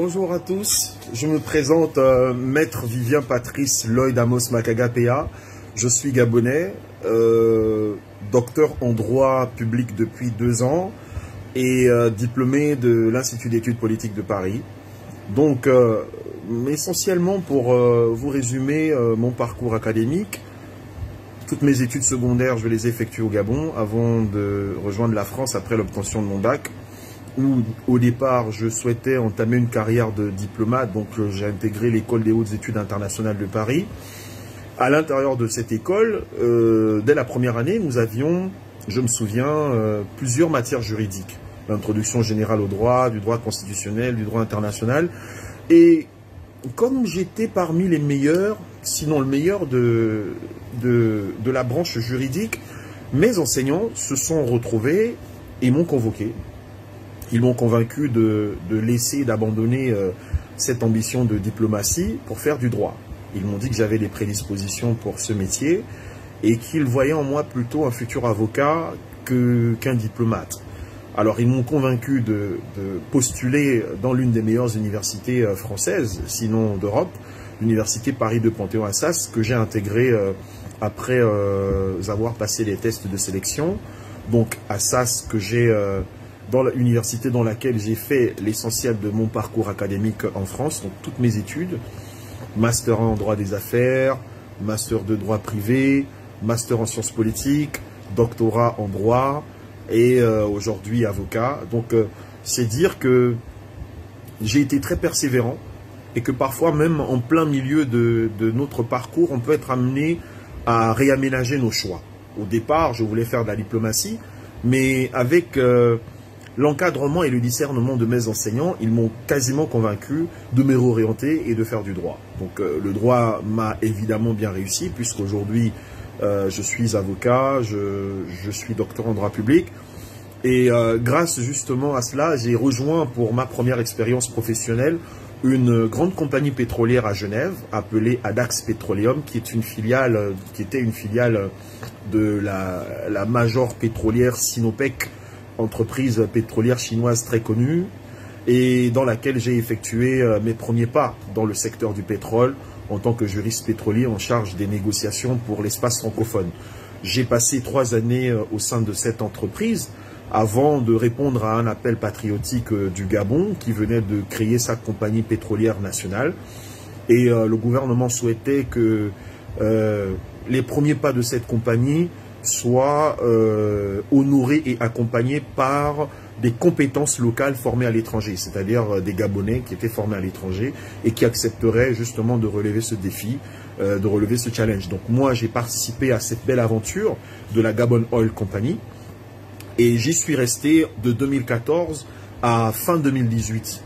Bonjour à tous, je me présente Maître Vivien Patrice Lloyd Amos Makaga PA. Je suis gabonais, docteur en droit public depuis 2 ans et diplômé de l'Institut d'études politiques de Paris. Donc, essentiellement pour vous résumer mon parcours académique, toutes mes études secondaires, je les ai effectuées au Gabon avant de rejoindre la France après l'obtention de mon bac, où au départ je souhaitais entamer une carrière de diplomate, donc j'ai intégré l'école des hautes études internationales de Paris. À l'intérieur de cette école, dès la première année, nous avions, je me souviens, plusieurs matières juridiques. L'introduction générale au droit, du droit constitutionnel, du droit international. Et comme j'étais parmi les meilleurs, sinon le meilleur de la branche juridique, mes enseignants se sont retrouvés et m'ont convoqué. Ils m'ont convaincu de laisser, d'abandonner cette ambition de diplomatie pour faire du droit. Ils m'ont dit que j'avais des prédispositions pour ce métier et qu'ils voyaient en moi plutôt un futur avocat qu'un diplomate. Alors ils m'ont convaincu de postuler dans l'une des meilleures universités françaises, sinon d'Europe, l'université Paris 2 Panthéon-Assas, que j'ai intégrée après avoir passé les tests de sélection. Donc Assas, que j'ai dans l'université dans laquelle j'ai fait l'essentiel de mon parcours académique en France, donc toutes mes études, master 1 en droit des affaires, master 2 droit privé, master en sciences politiques, doctorat en droit et aujourd'hui avocat. Donc c'est dire que j'ai été très persévérant et que parfois même en plein milieu de notre parcours, on peut être amené à réaménager nos choix. Au départ, je voulais faire de la diplomatie, mais avec l'encadrement et le discernement de mes enseignants, ils m'ont quasiment convaincu de me réorienter et de faire du droit. Donc le droit m'a évidemment bien réussi, puisqu'aujourd'hui je suis avocat, je suis docteur en droit public. Et grâce justement à cela, j'ai rejoint pour ma première expérience professionnelle une grande compagnie pétrolière à Genève, appelée Adax Petroleum, qui était une filiale de la major pétrolière Sinopec, entreprise pétrolière chinoise très connue, et dans laquelle j'ai effectué mes premiers pas dans le secteur du pétrole en tant que juriste pétrolier en charge des négociations pour l'espace francophone. J'ai passé 3 années au sein de cette entreprise avant de répondre à un appel patriotique du Gabon qui venait de créer sa compagnie pétrolière nationale. Et le gouvernement souhaitait que les premiers pas de cette compagnie soient honorés et accompagnés par des compétences locales formées à l'étranger, c'est-à-dire des Gabonais qui étaient formés à l'étranger et qui accepteraient justement de relever ce défi, de relever ce challenge. Donc moi, j'ai participé à cette belle aventure de la Gabon Oil Company et j'y suis resté de 2014 à fin 2018.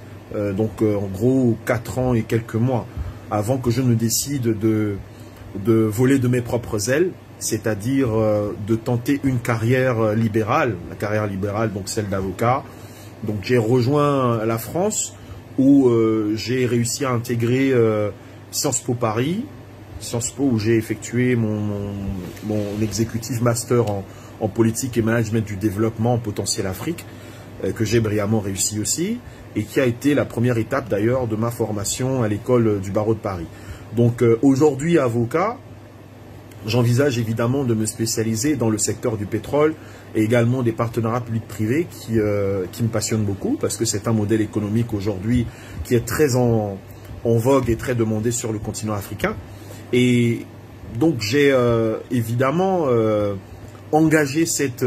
Donc en gros 4 ans et quelques mois avant que je ne décide de voler de mes propres ailes, c'est-à-dire de tenter une carrière libérale, la carrière libérale, donc celle d'avocat. Donc j'ai rejoint la France où j'ai réussi à intégrer Sciences Po Paris, Sciences Po où j'ai effectué mon executive master en politique et management du développement en potentiel Afrique, que j'ai brillamment réussi aussi, et qui a été la première étape d'ailleurs de ma formation à l'école du barreau de Paris. Donc aujourd'hui avocat, j'envisage évidemment de me spécialiser dans le secteur du pétrole et également des partenariats publics-privés qui me passionnent beaucoup parce que c'est un modèle économique aujourd'hui qui est très en vogue et très demandé sur le continent africain. Et donc j'ai évidemment engagé cette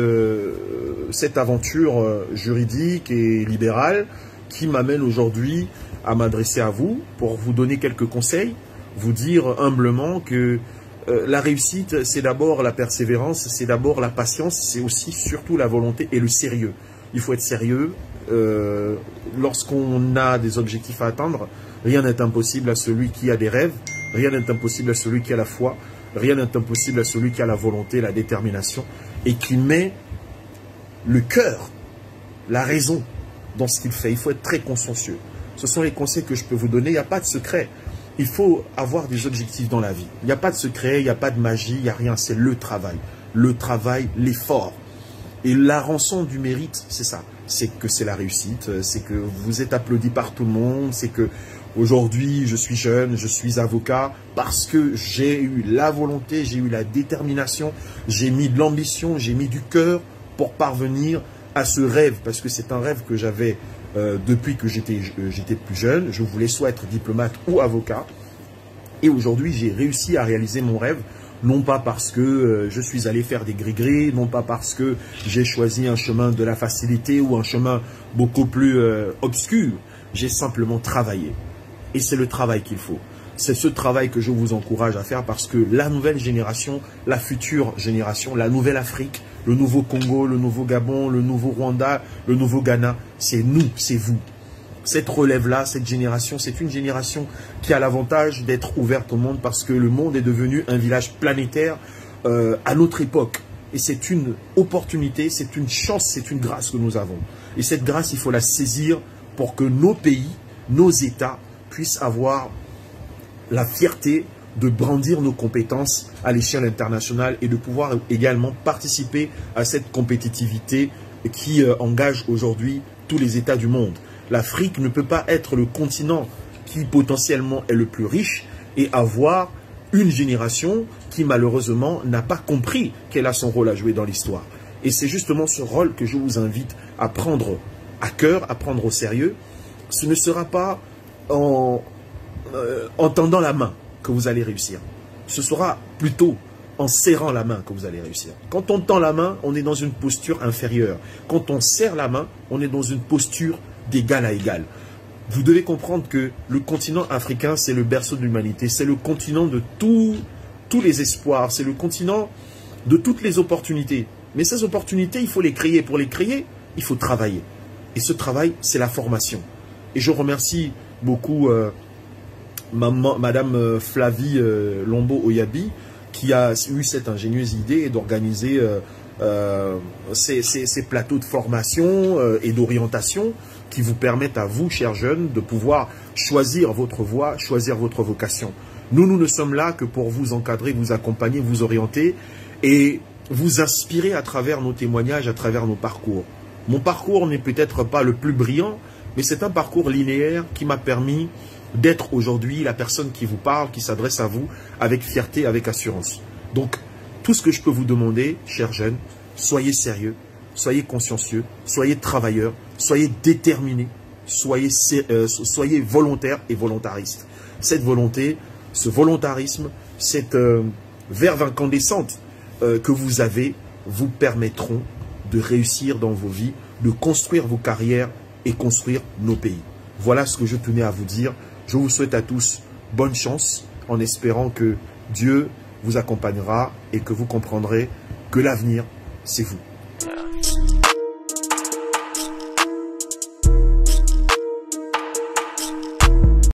aventure juridique et libérale qui m'amène aujourd'hui à m'adresser à vous pour vous donner quelques conseils, vous dire humblement que la réussite, c'est d'abord la persévérance, c'est d'abord la patience, c'est aussi surtout la volonté et le sérieux. Il faut être sérieux. Lorsqu'on a des objectifs à atteindre, rien n'est impossible à celui qui a des rêves, rien n'est impossible à celui qui a la foi, rien n'est impossible à celui qui a la volonté, la détermination et qui met le cœur, la raison dans ce qu'il fait. Il faut être très consciencieux. Ce sont les conseils que je peux vous donner. Il n'y a pas de secret. Il faut avoir des objectifs dans la vie. Il n'y a pas de secret, il n'y a pas de magie, il n'y a rien. C'est le travail, l'effort. Et la rançon du mérite, c'est ça. C'est que c'est la réussite, c'est que vous êtes applaudi par tout le monde, c'est que aujourd'hui je suis jeune, je suis avocat parce que j'ai eu la volonté, j'ai eu la détermination, j'ai mis de l'ambition, j'ai mis du cœur pour parvenir à ce rêve. Parce que c'est un rêve que j'avais depuis que j'étais plus jeune. Je voulais soit être diplomate ou avocat. Et aujourd'hui, j'ai réussi à réaliser mon rêve. Non pas parce que je suis allé faire des gris-gris, non pas parce que j'ai choisi un chemin de la facilité ou un chemin beaucoup plus obscur. J'ai simplement travaillé. Et c'est le travail qu'il faut. C'est ce travail que je vous encourage à faire parce que la nouvelle génération, la future génération, la nouvelle Afrique, le nouveau Congo, le nouveau Gabon, le nouveau Rwanda, le nouveau Ghana, c'est nous, c'est vous. Cette relève-là, cette génération, c'est une génération qui a l'avantage d'être ouverte au monde parce que le monde est devenu un village planétaire à notre époque. Et c'est une opportunité, c'est une chance, c'est une grâce que nous avons. Et cette grâce, il faut la saisir pour que nos pays, nos États puissent avoir la fierté de brandir nos compétences à l'échelle internationale et de pouvoir également participer à cette compétitivité qui engage aujourd'hui tous les États du monde. L'Afrique ne peut pas être le continent qui potentiellement est le plus riche et avoir une génération qui malheureusement n'a pas compris qu'elle a son rôle à jouer dans l'histoire. Et c'est justement ce rôle que je vous invite à prendre à cœur, à prendre au sérieux. Ce ne sera pas en tendant la main que vous allez réussir. Ce sera plutôt en serrant la main que vous allez réussir. Quand on tend la main, on est dans une posture inférieure. Quand on serre la main, on est dans une posture d'égal à égal. Vous devez comprendre que le continent africain, c'est le berceau de l'humanité. C'est le continent de tous les espoirs. C'est le continent de toutes les opportunités. Mais ces opportunités, il faut les créer. Pour les créer, il faut travailler. Et ce travail, c'est la formation. Et je remercie beaucoup Madame Flavie Lombo-Oyabi qui a eu cette ingénieuse idée d'organiser ces plateaux de formation et d'orientation qui vous permettent à vous, chers jeunes, de pouvoir choisir votre voie, choisir votre vocation. Nous ne sommes là que pour vous encadrer, vous accompagner, vous orienter et vous inspirer à travers nos témoignages, à travers nos parcours. Mon parcours n'est peut-être pas le plus brillant, mais c'est un parcours linéaire qui m'a permis d'être aujourd'hui la personne qui vous parle, qui s'adresse à vous avec fierté, avec assurance. Donc, tout ce que je peux vous demander, chers jeunes, soyez sérieux, soyez consciencieux, soyez travailleurs, soyez déterminés, soyez volontaires et volontaristes. Cette volonté, ce volontarisme, cette verve incandescente que vous avez, vous permettront de réussir dans vos vies, de construire vos carrières et construire nos pays. Voilà ce que je tenais à vous dire. Je vous souhaite à tous bonne chance en espérant que Dieu vous accompagnera et que vous comprendrez que l'avenir, c'est vous.